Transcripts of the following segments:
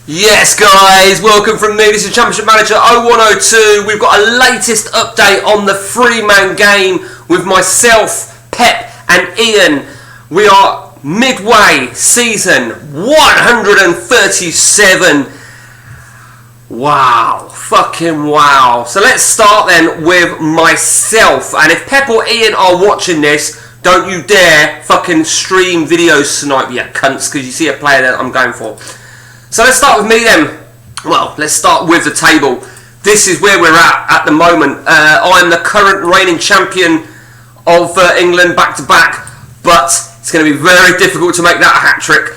Yes, guys, welcome from me. This is Championship Manager 0102. We've got a latest update on the three-man game with myself, Pep, and Ian. We are midway season 137. Wow, fucking wow. So let's start then with myself. And if Pep or Ian are watching this, don't you dare fucking stream videos tonight, you cunts, because you see a player that I'm going for. So let's start with me then. Well, let's start with the table. This is where we're at the moment. I'm the current reigning champion of England back to back, but it's going to be very difficult to make that a hat-trick.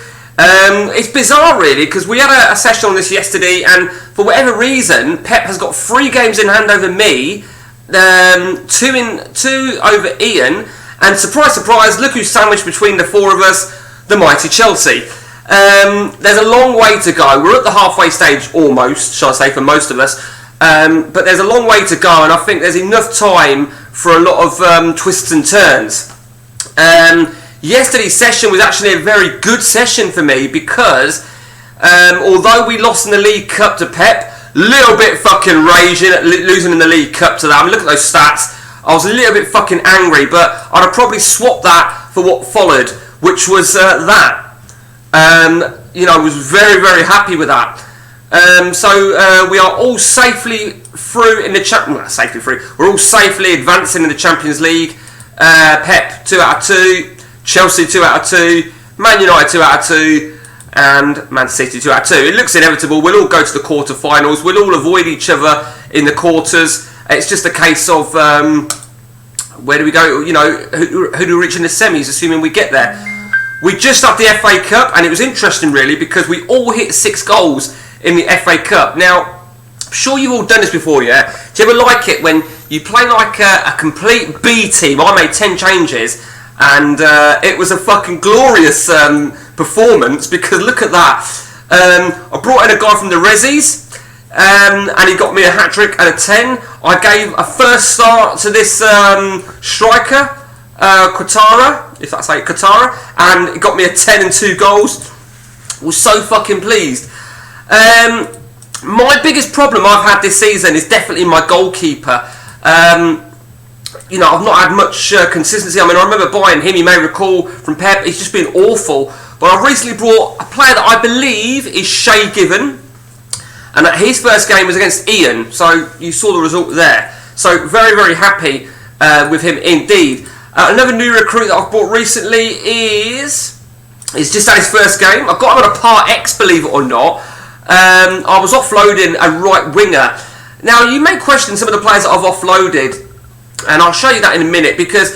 It's bizarre really, because we had a session on this yesterday, and for whatever reason, Pep has got 3 games in hand over me, 2 over Ian, and surprise, surprise, look who's sandwiched between the 4 of us, the mighty Chelsea. There's a long way to go. We're at the halfway stage almost, shall I say, for most of us. But there's a long way to go, and I think there's enough time for a lot of twists and turns. Yesterday's session was actually a very good session for me because although we lost in the League Cup to Pep, little bit fucking raging at losing in the League Cup to that. I mean, look at those stats. I was a little bit fucking angry, but I'd have probably swapped that for what followed, which was that. I was very, very happy with that. So we are all safely through in the safely through. We're all safely advancing in the Champions League. Pep 2 out of 2, Chelsea 2 out of 2, Man United 2 out of 2, and Man City 2 out of 2. It looks inevitable. We'll all go to the quarter-finals. We'll all avoid each other in the quarters. It's just a case of where do we go? You know, who do we reach in the semis, assuming we get there. We just had the FA Cup, and it was interesting really because we all hit 6 goals in the FA Cup. Now, I'm sure you've all done this before, yeah? Do you ever like it when you play like a complete B team? I made 10 changes, and it was a fucking glorious performance because look at that. I brought in a guy from the Rezzies, and he got me a hat-trick and a 10. I gave a first start to this striker, Katara, if that's like Katara, and it got me a 10 and 2 goals. Was so fucking pleased. My biggest problem I've had this season is definitely my goalkeeper. I've not had much consistency. I mean, I remember buying him, you may recall, from Pep. He's just been awful. But I've recently brought a player that I believe is Shay Given, and his first game was against Ian, so you saw the result there. So very, very happy with him indeed. Another new recruit that I've bought recently is just had his first game. I've got him on a Part X, believe it or not. I was offloading a right winger. Now, you may question some of the players that I've offloaded, and I'll show you that in a minute, because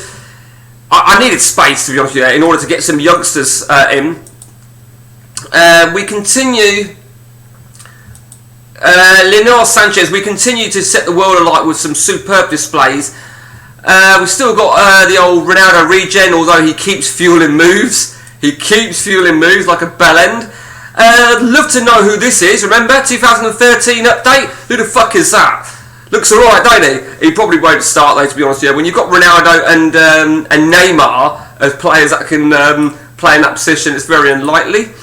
I needed space, to be honest with you, in order to get some youngsters in. We continue... Leonel Sanchez, we continue to set the world alight with some superb displays. We've still got the old Ronaldo regen, although he keeps fueling moves. He keeps fueling moves like a bell end. Love to know who this is. Remember, 2013 update? Who the fuck is that? Looks alright, don't he? He probably won't start though, to be honest with you. When you've got Ronaldo and Neymar as players that can play in that position, it's very unlikely.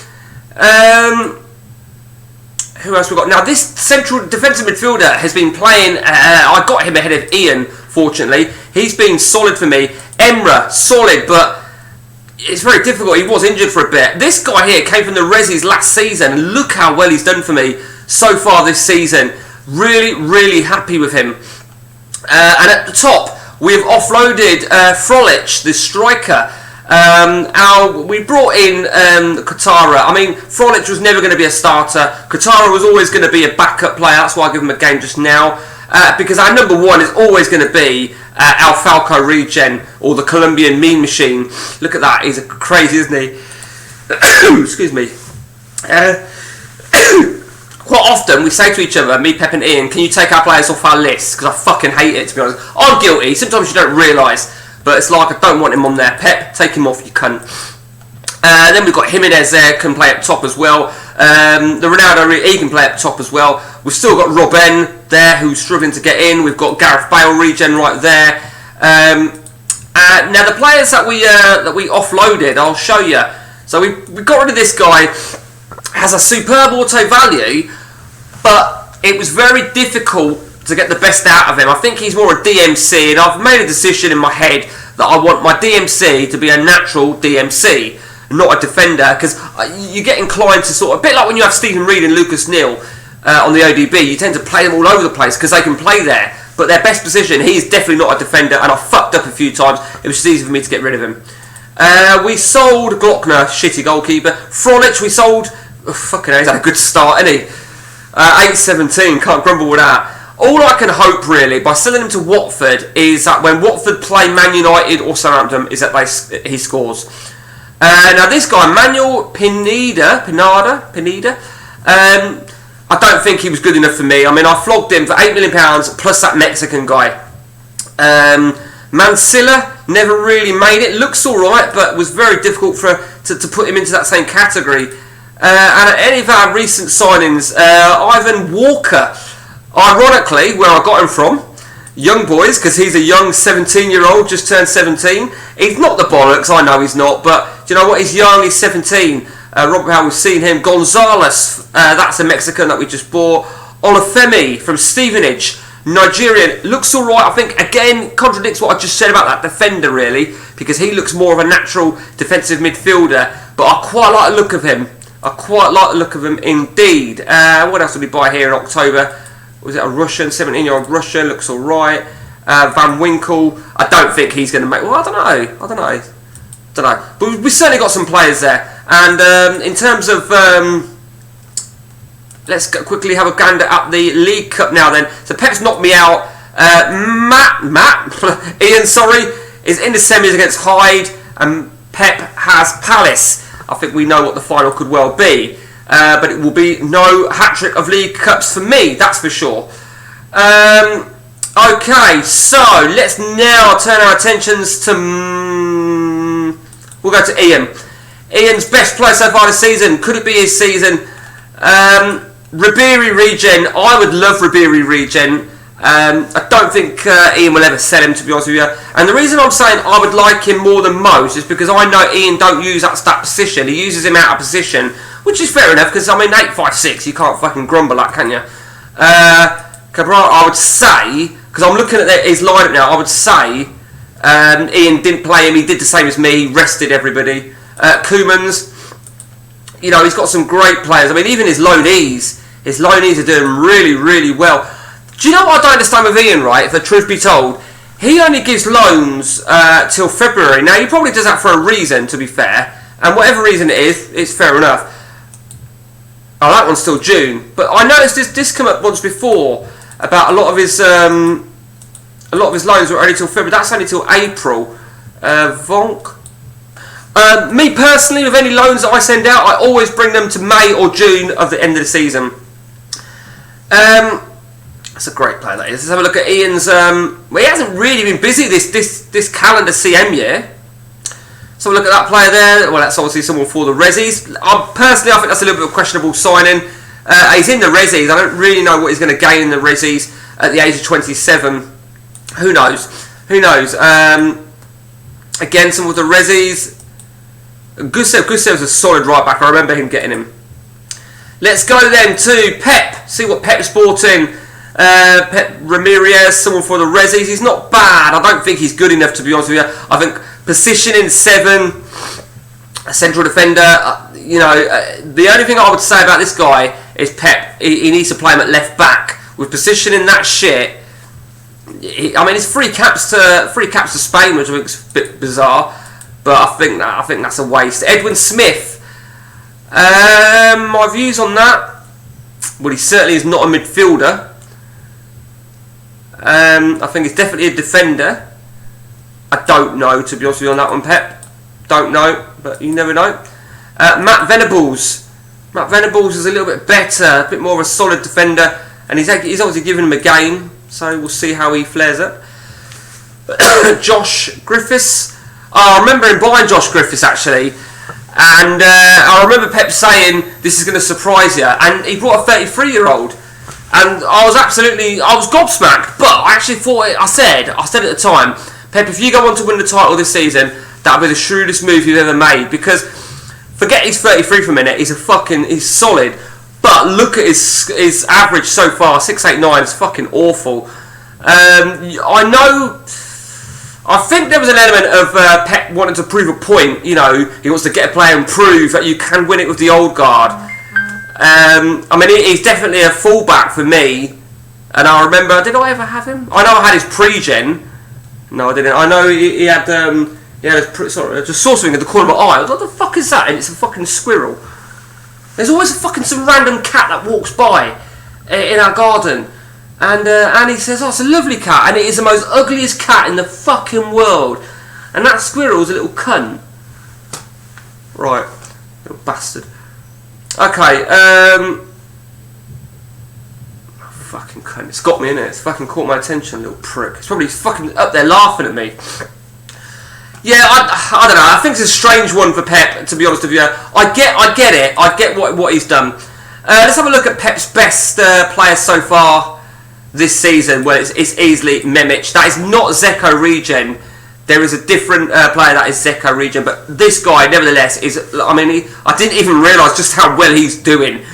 Who else we got? Now, this central defensive midfielder has been playing... I got him ahead of Ian, fortunately. He's been solid for me. Emra, solid, but it's very difficult. He was injured for a bit. This guy here came from the Rezzies last season, and look how well he's done for me so far this season. Really, really happy with him. And at the top, we've offloaded Frolich, the striker. We brought in Katara. I mean, Frolich was never going to be a starter. Katara was always going to be a backup player. That's why I give him a game just now. Because our number 1 is always going to be Al Falco regen, or the Colombian mean machine. Look at that. He's crazy, isn't he? Excuse me. Quite often we say to each other, me, Pep and Ian, can you take our players off our list? Because I fucking hate it, to be honest. I'm guilty. Sometimes you don't realise. But it's like, I don't want him on there. Pep, take him off, you cunt. Then we've got Jimenez there, can play up top as well. The Ronaldo, he can play up top as well. We've still got Robben there, who's struggling to get in. We've got Gareth Bale regen right there. Now the players that we offloaded, I'll show you. So we got rid of this guy. has a superb auto value, but it was very difficult to get the best out of him. I think he's more a DMC, and I've made a decision in my head that I want my DMC to be a natural DMC, not a defender, because you get inclined to sort of, a bit like when you have Stephen Reid and Lucas Neal on the ODB, you tend to play them all over the place because they can play there, but their best position, he's definitely not a defender, and I fucked up a few times. It was just easy for me to get rid of him. We sold Glockner, shitty goalkeeper. Frolich we sold, fucking hell, he's had a good start, isn't he? 8-17, can't grumble with that. All I can hope really by selling him to Watford is that when Watford play Man United or Southampton, is that he scores. Now this guy, Manuel Pineda, I don't think he was good enough for me. I mean, I flogged him for £8 million plus that Mexican guy. Mansilla never really made it. Looks alright, but was very difficult to put him into that same category. And any of our recent signings, Ivan Walker, ironically, where I got him from, Young Boys, because he's a young 17-year-old, just turned 17. He's not the bollocks, I know he's not, but do you know what? He's young, he's 17. Robert Howe, we've seen him. Gonzalez, that's a Mexican that we just bought. Olufemi from Stevenage, Nigerian, looks alright. I think, again, contradicts what I just said about that defender, really, because he looks more of a natural defensive midfielder, but I quite like the look of him. I quite like the look of him indeed. What else did we buy here in October? Was it a Russian, 17-year-old Russian? Looks alright. Van Winkle. I don't think he's going to make... Well, I don't know. But we certainly got some players there. And in terms of... let's quickly have a gander at the League Cup now then. So Pep's knocked me out. Ian, is in the semis against Hyde. And Pep has Palace. I think we know what the final could well be. But it will be no hat-trick of League Cups for me, that's for sure. Okay, so let's now turn our attentions to... we'll go to Ian. Ian's best player so far this season. Could it be his season? Ribéry regen. I would love Ribéry regen. I don't think Ian will ever sell him, to be honest with you. And the reason I'm saying I would like him more than most is because I know Ian don't use that position. He uses him out of position, which is fair enough, because I mean 8-5-6, you can't fucking grumble that, can you? Cabral, I would say, because I'm looking at his lineup now, I would say Ian didn't play him. He did the same as me. He rested everybody. Koemans, you know, he's got some great players. I mean, even his loanees are doing really, really well. Do you know what I don't understand with Ian, right? If the truth be told, he only gives loans till February. Now, he probably does that for a reason, to be fair. And whatever reason it is, it's fair enough. Oh, that one's still June. But I noticed this come up once before about a lot of his loans were only till February. That's only till April. Vonk. Me personally, with any loans that I send out, I always bring them to May or June of the end of the season. That's a great player, that is. Let's have a look at Ian's... well, he hasn't really been busy this calendar CM year. So look at that player there. Well, that's obviously someone for the Rezzies. Personally, I think that's a little bit of a questionable signing. He's in the Rezzies. I don't really know what he's going to gain in the Rezzies at the age of 27. Who knows? Again, some of the Rezzies. Gusev's a solid right back. I remember him getting him. Let's go then to Pep. See what Pep's bought in. Pep Ramirez, someone for the Rezzies. He's not bad. I don't think he's good enough, to be honest with you. I think positioning 7, a central defender. The only thing I would say about this guy is Pep. He needs to play him at left back. With positioning that shit, I mean, it's three caps to Spain, which I think is a bit bizarre. But I think that's a waste. Edwin Smith. My views on that. Well, he certainly is not a midfielder. I think he's definitely a defender. I don't know, to be honest with you, on that one, Pep. Don't know, but you never know. Matt Venables. Matt Venables is a little bit better, a bit more of a solid defender, and he's obviously given him a game, so we'll see how he flares up. Josh Griffiths. I remember him buying Josh Griffiths, actually, and I remember Pep saying, this is going to surprise you, and he brought a 33-year-old. And I was gobsmacked, but I actually thought I said at the time, Pep, if you go on to win the title this season, that'll be the shrewdest move you've ever made, because Forget he's 33 for a minute. He's solid. But look at his average so far, 6.89. It's fucking awful. I think there was an element of Pep wanting to prove a point. You know, he wants to get a player and prove that you can win it with the old guard. I mean, he's definitely a fullback for me. And I remember, did I ever have him? I know I had his pre-gen. No, I didn't. I know he had just saw something in the corner of my eye. What the fuck is that? And it's a fucking squirrel. There's always some random cat that walks by in our garden. And Annie says, oh, it's a lovely cat. And it is the most ugliest cat in the fucking world. And that squirrel's a little cunt. Right. Little bastard. Okay, fucking cunt. It's got me, innit? It's fucking caught my attention, little prick. It's probably fucking up there laughing at me. Yeah, I don't know. I think it's a strange one for Pep, to be honest with you. I get it. I get what he's done. Let's have a look at Pep's best players so far this season. Well, it's easily Memic. That is not Zeko regen. There is a different player that is Zeko regen, but this guy, nevertheless, is. I mean, I didn't even realise just how well he's doing.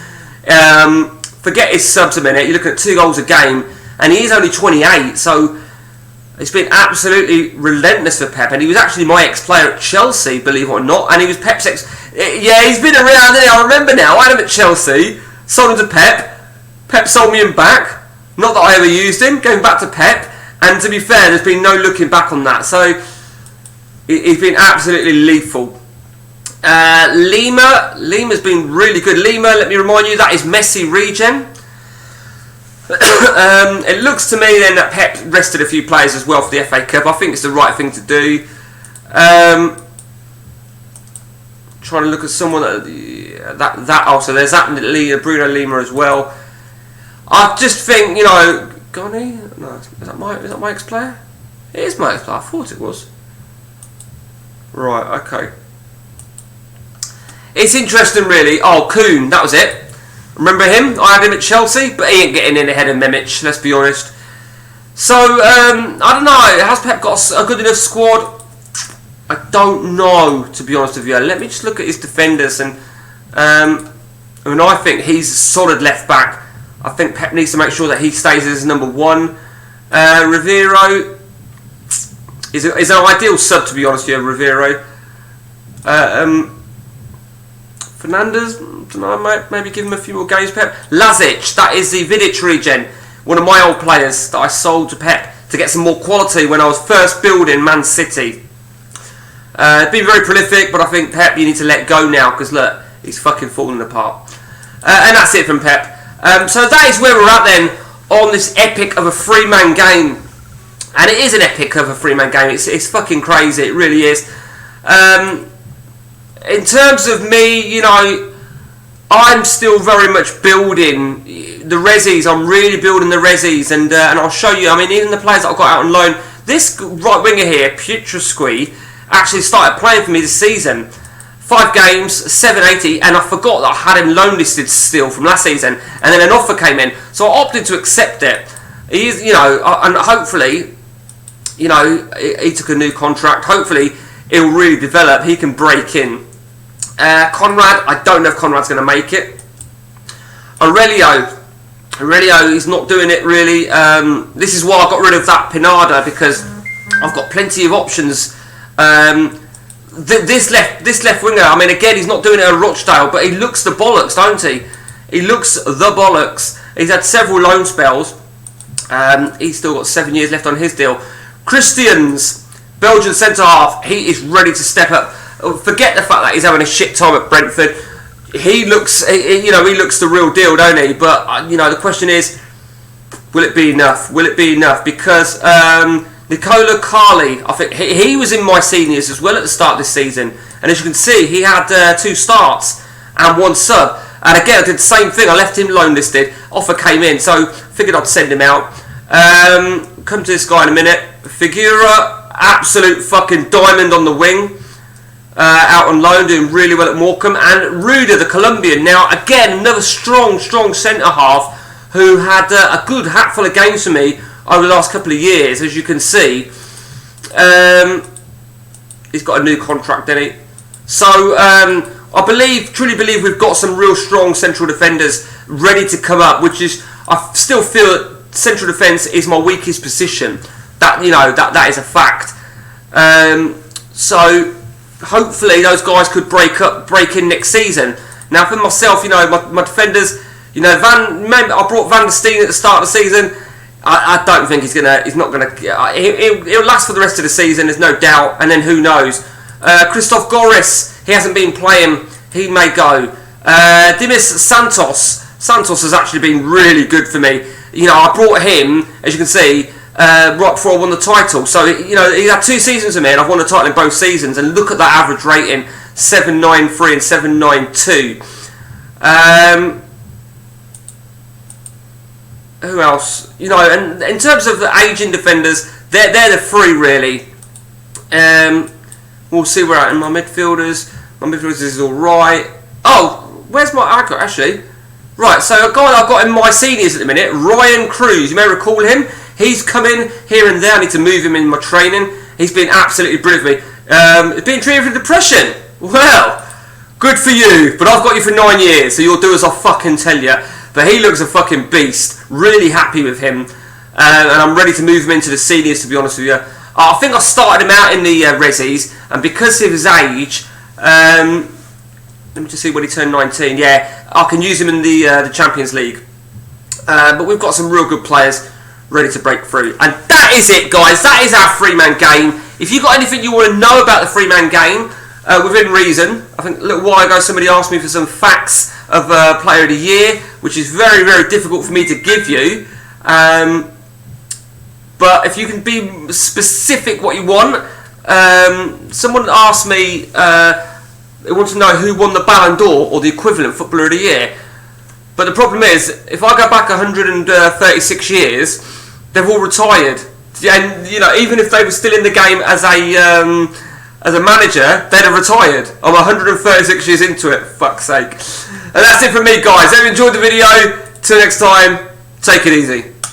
Forget his subs a minute. You're looking at 2 goals a game, and he is only 28. So it's been absolutely relentless for Pep, and he was actually my ex-player at Chelsea, believe it or not, and he was Pep's ex. Yeah, he's been around there. I remember now. I had him at Chelsea, sold him to Pep. Pep sold me him back. Not that I ever used him. Going back to Pep, and to be fair, there's been no looking back on that. So he's been absolutely lethal. Lima's been really good. Lima, let me remind you, that is Messi regen. It looks to me then that Pep rested a few players as well for the FA Cup. I think it's the right thing to do. Trying to look at someone that also there's that Bruno Lima as well. I just think, you know, Goni. No, is that my ex-player? It is my ex-player. I thought it was. Right. Okay. It's interesting, really. Oh, Kuhn, that was it. Remember him? I had him at Chelsea, but he ain't getting in ahead of Memic, let's be honest. So, I don't know. Has Pep got a good enough squad? I don't know, to be honest with you. Let me just look at his defenders. And I mean, I think he's a solid left back. I think Pep needs to make sure that he stays as number 1. Rivero is an ideal sub, to be honest with you, Rivero. Fernandez, maybe give him a few more games, Pep. Lazic, that is the Vidic regen. One of my old players that I sold to Pep to get some more quality when I was first building Man City. Been very prolific, but I think, Pep, you need to let go now, because look, he's fucking falling apart. And that's it from Pep. So that is where we're at then, on this epic of a 3-man game. And it is an epic of a 3-man game. It's fucking crazy, it really is. In terms of me, you know, I'm still very much building the resis. I'm really building the resis, and I'll show you. I mean, even the players that I've got out on loan. This right winger here, Pietrusqui, actually started playing for me this season. 5 games, 780, and I forgot that I had him loan listed still from last season, and then an offer came in, so I opted to accept it. He's, you know, and hopefully, you know, he took a new contract. Hopefully, he'll really develop. He can break in. Conrad, I don't know if Conrad's going to make it. Aurelio, he's not doing it really. This is why I got rid of that Pinada, because I've got plenty of options. This left winger, I mean, again, he's not doing it at Rochdale, but he looks the bollocks, don't he? He looks the bollocks. He's had several loan spells. He's still got 7 years left on his deal. Christians, Belgian centre half, he is ready to step up. Forget the fact that he's having a shit time at Brentford. He looks the real deal, don't he? But you know, the question is, will it be enough? Will it be enough? Because Nicola Carli, I think he was in my seniors as well at the start of this season, and as you can see, he had 2 starts and 1 sub. And again, I did the same thing. I left him loan listed. Offer came in, so figured I'd send him out. Come to this guy in a minute. Figura, absolute fucking diamond on the wing. Out on loan, doing really well at Morecambe. And Ruda, the Colombian. Now, again, another strong centre-half who had a good hatful of games for me over the last couple of years, as you can see. He's got a new contract, didn't he? So, I truly believe we've got some real strong central defenders ready to come up, which is, I still feel that central defence is my weakest position. That that is a fact. So hopefully those guys could break in next season. Now for myself, my defenders, I brought Van der Steen at the start of the season. I don't think he's not gonna. He'll last for the rest of the season. There's no doubt. And then who knows? Christoph Goris, he hasn't been playing. He may go. Dimas Santos has actually been really good for me. I brought him, as you can see, right before I won the title. So he had 2 seasons with me, and I've won the title in both seasons. And look at that average rating: 793 and 792. Who else? And in terms of the aging defenders, they're the 3 really. We'll see where I'm at in my midfielders. My midfielders is all right. Oh, where's my Agger actually? Right, so a guy I've got in my seniors at the minute, Ryan Cruz. You may recall him. He's come in here and there. I need to move him in my training. He's been absolutely brilliant for me. He's been treated for depression. Well, good for you. But I've got you for 9 years, so you'll do as I fucking tell you. But he looks a fucking beast. Really happy with him. And I'm ready to move him into the seniors, to be honest with you. I think I started him out in the Resis, and because of his age, let me just see when he turned 19. Yeah, I can use him in the Champions League. But we've got some real good players ready to break through. And that is it, guys. That is our 3-man game. If you've got anything you want to know about the 3-man game, within reason, I think a little while ago somebody asked me for some facts of Player of the Year, which is very, very difficult for me to give you. But if you can be specific what you want, someone asked me, they want to know who won the Ballon d'Or or the equivalent Footballer of the Year. But the problem is, if I go back 136 years, they've all retired. And even if they were still in the game as a manager, they'd have retired. I'm 136 years into it, fuck's sake. And that's it from me, guys. If you enjoyed the video, till next time, take it easy.